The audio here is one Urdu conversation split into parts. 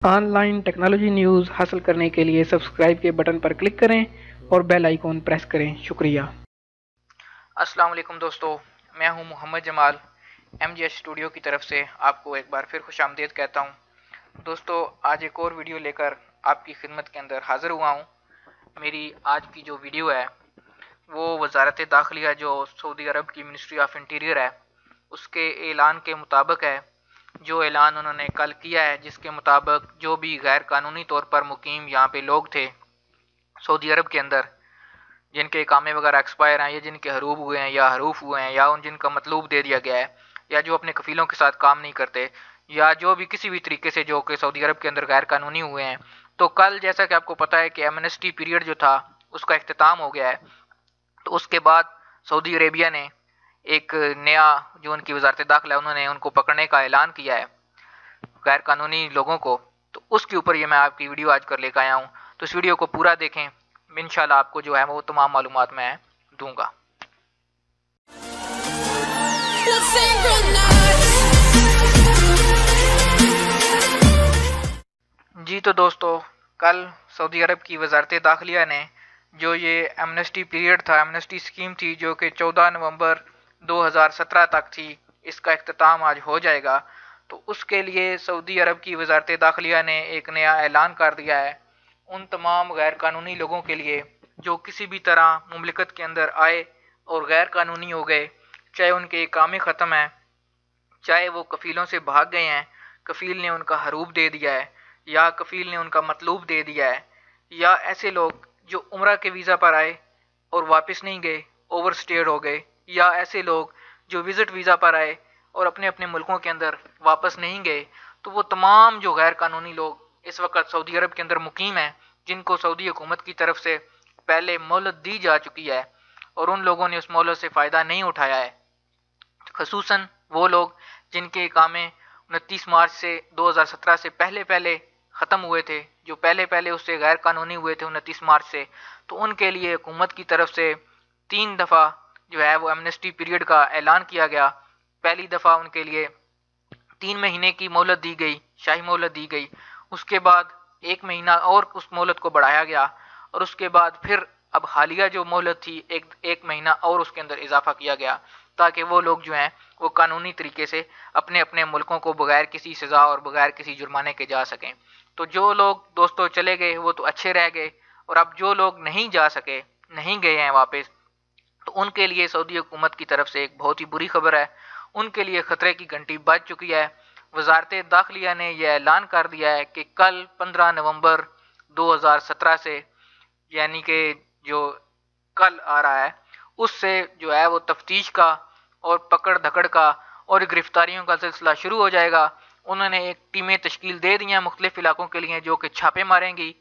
آن لائن ٹیکنالوجی نیوز حاصل کرنے کے لیے سبسکرائب کے بٹن پر کلک کریں اور بیل آئیکن پریس کریں۔ شکریہ۔ السلام علیکم دوستو، میں ہوں محمد جمال، ایم جی ایس اسٹوڈیو کی طرف سے آپ کو ایک بار پھر خوش آمدید کہتا ہوں۔ دوستو، آج ایک اور ویڈیو لے کر آپ کی خدمت کے اندر حاضر ہوا ہوں۔ میری آج کی جو ویڈیو ہے وہ وزارت داخلیہ جو سعودی عرب کی منسٹری آف انٹیریئر ہے اس کے اعلان کے مطابق ہے۔ جو اعلان انہوں نے کل کیا ہے، جس کے مطابق جو بھی غیر قانونی طور پر مقیم یہاں پہ لوگ تھے سعودی عرب کے اندر، جن کے اقامے وغیرہ ایکسپائر ہیں یا جن کے حروب ہوئے ہیں یا حروف ہوئے ہیں یا جن کا مطلوب دے دیا گیا ہے یا جو اپنے کفیلوں کے ساتھ کام نہیں کرتے یا جو بھی کسی بھی طریقے سے جو کہ سعودی عرب کے اندر غیر قانونی ہوئے ہیں، تو کل جیسا کہ آپ کو پتہ ہے کہ ایمنسٹی پیریڈ جو تھا اس کا اختتام ہو گیا ہے۔ تو اس کے بعد سعودی عربیہ نے ایک نیا جو ان کی وزارت داخلہ انہوں نے ان کو پکڑنے کا اعلان کیا ہے غیر قانونی لوگوں کو، تو اس کے اوپر یہ میں آپ کی ویڈیو آج کر لے کے آیا ہوں۔ تو اس ویڈیو کو پورا دیکھیں، انشاءاللہ آپ کو جو ہے وہ تمام معلومات میں دوں گا۔ جی تو دوستو، کل سعودی عرب کی وزارت داخلیہ نے جو یہ ایمنسٹی پیریڈ تھا، ایمنسٹی اسکیم تھی جو کہ 14 نومبر 2017 تک تھی، اس کا اختتام آج ہو جائے گا۔ تو اس کے لیے سعودی عرب کی وزارت داخلیہ نے ایک نیا اعلان کر دیا ہے ان تمام غیر قانونی لوگوں کے لیے جو کسی بھی طرح مملکت کے اندر آئے اور غیر قانونی ہو گئے، چاہے ان کے اقامے ختم ہیں، چاہے وہ کفیلوں سے بھاگ گئے ہیں، کفیل نے ان کا حروب دے دیا ہے یا کفیل نے ان کا مطلوب دے دیا ہے، یا ایسے لوگ جو عمرہ کے ویزا پر آئے اور واپس نہیں گئے، اوور سٹیڈ ہو گئے، یا ایسے لوگ جو وزٹ ویزا پر آئے اور اپنے اپنے ملکوں کے اندر واپس نہیں گئے۔ تو وہ تمام جو غیر قانونی لوگ اس وقت سعودی عرب کے اندر مقیم ہیں، جن کو سعودی حکومت کی طرف سے پہلے مہلت دی جا چکی ہے اور ان لوگوں نے اس مہلت سے فائدہ نہیں اٹھایا ہے، خصوصاً وہ لوگ جن کے اقامے 29 مارچ سے 2017 سے پہلے ختم ہوئے تھے، جو پہلے اس سے غیر قانونی ہوئے تھے 29 مارچ سے، تو ان کے لیے حکومت کی طرف سے 3 دفعہ جو ہے وہ ایمنسٹی پیریڈ کا اعلان کیا گیا۔ پہلی دفعہ ان کے لیے 3 مہینے کی مہلت دی گئی، شاہی مہلت دی گئی، اس کے بعد 1 مہینہ اور اس مہلت کو بڑھایا گیا، اور اس کے بعد پھر اب حالیہ جو مہلت تھی ایک مہینہ اور اس کے اندر اضافہ کیا گیا، تاکہ وہ لوگ جو ہیں وہ قانونی طریقے سے اپنے اپنے ملکوں کو بغیر کسی سزا اور بغیر کسی جرمانے کے جا سکیں۔ تو جو لوگ دوستو چلے گئے وہ تو اچھے رہ گئے، اور اب جو لوگ نہیں جا سکے، نہیں گئے ہیں واپس، تو ان کے لیے سعودی حکومت کی طرف سے ایک بہت ہی بری خبر ہے، ان کے لیے خطرے کی گھنٹی بج چکی ہے۔ وزارت داخلیہ نے یہ اعلان کر دیا ہے کہ کل 15 نومبر 2017 سے، یعنی کہ جو کل آ رہا ہے، اس سے جو ہے وہ تفتیش کا اور پکڑ دھکڑ کا اور گرفتاریوں کا سلسلہ شروع ہو جائے گا۔ انہوں نے ایک ٹیمیں تشکیل دے دی ہیں مختلف علاقوں کے لیے، جو کہ چھاپے ماریں گی،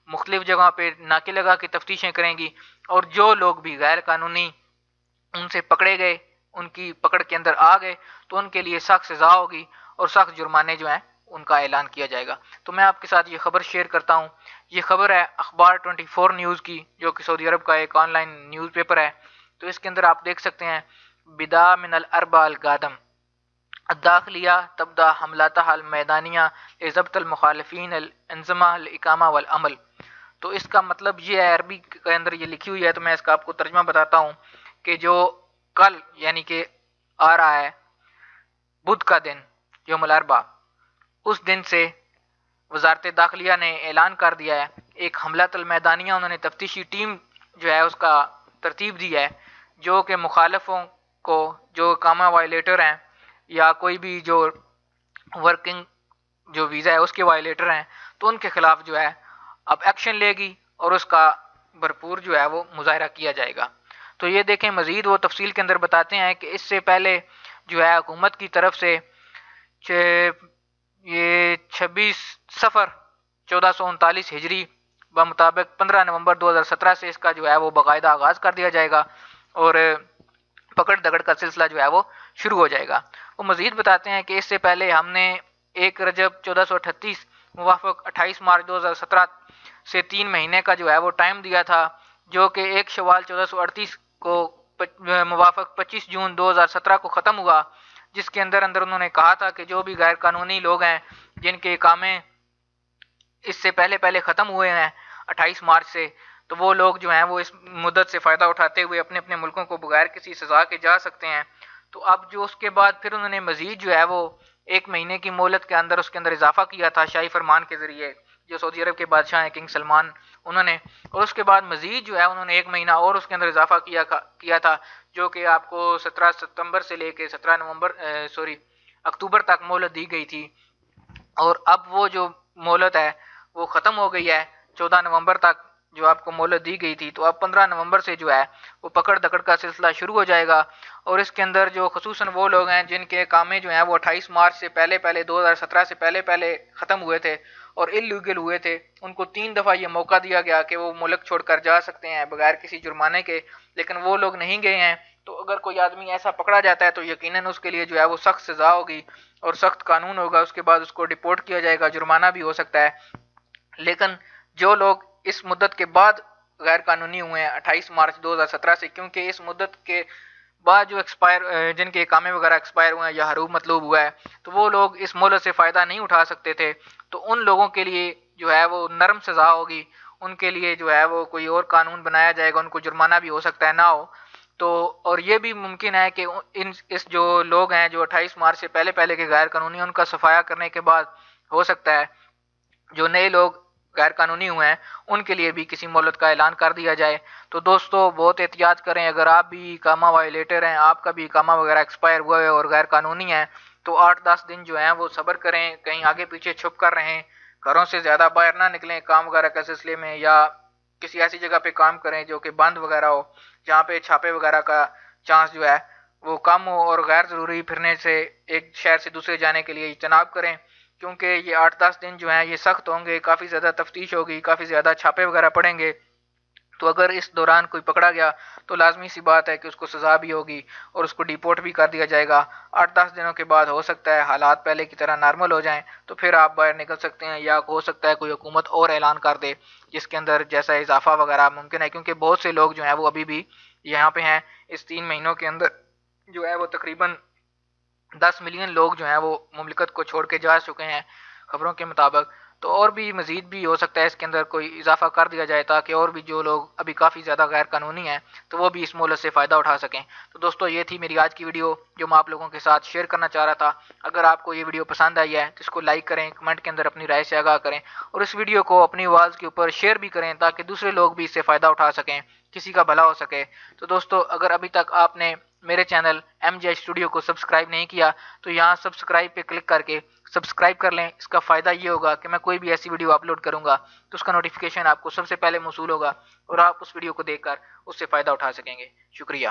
مختلف جگہ پہ ناکے لگا کے تفتیشیں کریں گی، اور جو لوگ بھی غیر قانونی ان سے پکڑے گئے، ان کی پکڑ کے اندر آ گئے، تو ان کے لیے سخت سزا ہوگی اور سخت جرمانے جو ہیں ان کا اعلان کیا جائے گا۔ تو میں آپ کے ساتھ یہ خبر شیئر کرتا ہوں۔ یہ خبر ہے اخبار 24 نیوز کی، جو کہ سعودی عرب کا ایک آن لائن نیوز پیپر ہے۔ تو اس کے اندر آپ دیکھ سکتے ہیں، بدا من الاربع القادم الداخلیہ تبدا حملاتها المیدانیہ لضبط المخالفین الانظمہ الاقامہ والعمل۔ تو اس کا مطلب یہ ہے، عربی کے اندر یہ لکھی ہوئی ہے، تو میں اس کا آپ کو ترجمہ بتاتا ہوں کہ جو کل یعنی کہ آ رہا ہے بدھ کا دن، یوم الاربعاء، اس دن سے وزارت داخلیہ نے اعلان کر دیا ہے، ایک حملۃ المیدانیہ انہوں نے تفتیشی ٹیم جو ہے اس کا ترتیب دی ہے، جو کہ مخالفوں کو، جو اقامہ وائلیٹر ہیں یا کوئی بھی جو ورکنگ جو ویزا ہے اس کے وائلیٹر ہیں، تو ان کے خلاف جو ہے اب ایکشن لے گی اور اس کا بھرپور جو ہے وہ مظاہرہ کیا جائے گا۔ تو یہ دیکھیں، مزید وہ تفصیل کے اندر بتاتے ہیں کہ اس سے پہلے جو ہے حکومت کی طرف سے یہ 26 صفر 1439 ہجری بمطابق 15 نومبر 2017 سے اس کا جو ہے وہ باقاعدہ آغاز کر دیا جائے گا اور پکڑ دگڑ کا سلسلہ جو ہے وہ شروع ہو جائے گا۔ وہ مزید بتاتے ہیں کہ اس سے پہلے ہم نے 1 رجب 1438 موافق 28 مارچ 2017 سے 3 مہینے کا جو ہے وہ ٹائم دیا تھا، جو کہ 1 شوال 1438 کو موافق 25 جون 2017 کو ختم ہوا، جس کے اندر انہوں نے کہا تھا کہ جو بھی غیر قانونی لوگ ہیں جن کے اقامے اس سے پہلے پہلے ختم ہوئے ہیں 28 مارچ سے، تو وہ لوگ جو ہیں وہ اس مدت سے فائدہ اٹھاتے ہوئے اپنے اپنے ملکوں کو بغیر کسی سزا کے جا سکتے ہیں۔ تو اب جو اس کے بعد پھر انہوں نے مزید جو ہے وہ 1 مہینے کی مہلت کے اندر اس کے اندر اضافہ کیا تھا شاہی فرمان کے ذریعے، جو سعودی عرب کے بادشاہ ہیں کنگ سلمان انہوں نے، اور اس کے بعد مزید جو ہے انہوں نے 1 مہینہ اور اس کے اندر اضافہ کیا تھا، جو کہ آپ کو 17 ستمبر سے لے کے 17 اکتوبر تک مہلت دی گئی تھی، اور اب وہ جو مہلت ہے وہ ختم ہو گئی ہے 14 نومبر تک جو آپ کو مہلت دی گئی تھی۔ تو اب 15 نومبر سے جو ہے وہ پکڑ دکڑ کا سلسلہ شروع ہو جائے گا، اور اس کے اندر جو خصوصاً وہ لوگ ہیں جن کے اقامے جو ہیں وہ 28 مارچ سے پہلے 2017 سے پہلے ختم ہوئے تھے اور انلیگل ہوئے تھے، ان کو 3 دفعہ یہ موقع دیا گیا کہ وہ ملک چھوڑ کر جا سکتے ہیں بغیر کسی جرمانے کے، لیکن وہ لوگ نہیں گئے ہیں۔ تو اگر کوئی آدمی ایسا پکڑا جاتا ہے تو یقیناً اس کے لیے جو ہے وہ سخت سزا ہوگی اور سخت قانون ہوگا، اس کے بعد اس کو ڈیپورٹ کیا جائے گا، جرمانہ بھی ہو سکتا ہے۔ لیکن جو لوگ اس مدت کے بعد غیر قانونی ہوئے ہیں 28 مارچ 2017 سے، کیونکہ اس مدت کے بعد جو جن کے اقامے وغیرہ ایکسپائر ہوئے ہیں یا حروب مطلوب ہوا ہے، تو وہ لوگ اس مہلت سے فائدہ نہیں اٹھا سکتے تھے، تو ان لوگوں کے لیے جو ہے وہ نرم سزا ہوگی، ان کے لیے جو ہے وہ کوئی اور قانون بنایا جائے گا، ان کو جرمانہ بھی ہو سکتا ہے نہ ہو تو، اور یہ بھی ممکن ہے کہ اس جو لوگ ہیں جو 28 مارچ سے پہلے کے غیر قانونی، ان کا صفایا کرنے کے بعد ہو سکتا ہے جو نئے لوگ غیر قانونی ہوئے ہیں ان کے لیے بھی کسی مہلت کا اعلان کر دیا جائے۔ تو دوستو بہت احتیاط کریں، اگر آپ بھی اقامہ وائلیٹر ہیں، آپ کا بھی اقامہ وغیرہ ایکسپائر ہوا ہے اور غیر قانونی ہے، تو 8-10 دن جو ہیں وہ صبر کریں، کہیں آگے پیچھے چھپ کر رہیں، گھروں سے زیادہ باہر نہ نکلیں کام وغیرہ کے سلسلے میں، یا کسی ایسی جگہ پہ کام کریں جو کہ بند وغیرہ ہو، جہاں پہ چھاپے وغیرہ کا چانس جو ہے وہ کم ہو، اور غیر ضروری پھرنے سے ایک شہر سے دوسرے جانے کے لیے اجتناب کریں، کیونکہ یہ 8-10 دن جو ہیں یہ سخت ہوں گے، کافی زیادہ تفتیش ہوگی، کافی زیادہ چھاپے وغیرہ پڑیں گے۔ تو اگر اس دوران کوئی پکڑا گیا تو لازمی سی بات ہے کہ اس کو سزا بھی ہوگی اور اس کو ڈیپورٹ بھی کر دیا جائے گا۔ 8-10 دنوں کے بعد ہو سکتا ہے حالات پہلے کی طرح نارمل ہو جائیں، تو پھر آپ باہر نکل سکتے ہیں، یا ہو سکتا ہے کوئی حکومت اور اعلان کر دے جس کے اندر جیسا اضافہ وغیرہ ممکن ہے، کیونکہ بہت سے لوگ جو ہیں وہ ابھی بھی یہاں پہ ہیں۔ اس 3 مہینوں کے اندر جو ہے وہ تقریباً 10 ملین لوگ جو ہیں وہ مملکت کو چھوڑ کے جا چکے ہیں خبروں کے مطابق، تو اور بھی مزید بھی ہو سکتا ہے اس کے اندر کوئی اضافہ کر دیا جائے تاکہ اور بھی جو لوگ ابھی کافی زیادہ غیر قانونی ہیں تو وہ بھی اس مہلت سے فائدہ اٹھا سکیں۔ تو دوستو یہ تھی میری آج کی ویڈیو جو میں آپ لوگوں کے ساتھ شیئر کرنا چاہ رہا تھا۔ اگر آپ کو یہ ویڈیو پسند آئی ہے تو اس کو لائک کریں، کمنٹ کے اندر اپنی رائے سے آگاہ کریں، اور اس ویڈیو کو اپنی آواز کے اوپر شیئر بھی کریں تاکہ دوسرے لوگ بھی اس سے فائدہ اٹھا سکیں، کسی کا بھلا ہو سکے۔ تو دوستو اگر ابھی تک آپ نے میرے چینل MJ اسٹوڈیو کو سبسکرائب نہیں کیا تو یہاں سبسکرائب پہ کلک کر کے سبسکرائب کر لیں۔ اس کا فائدہ یہ ہوگا کہ میں کوئی بھی ایسی ویڈیو اپلوڈ کروں گا تو اس کا نوٹیفیکیشن آپ کو سب سے پہلے موصول ہوگا اور آپ اس ویڈیو کو دیکھ کر اس سے فائدہ اٹھا سکیں گے۔ شکریہ۔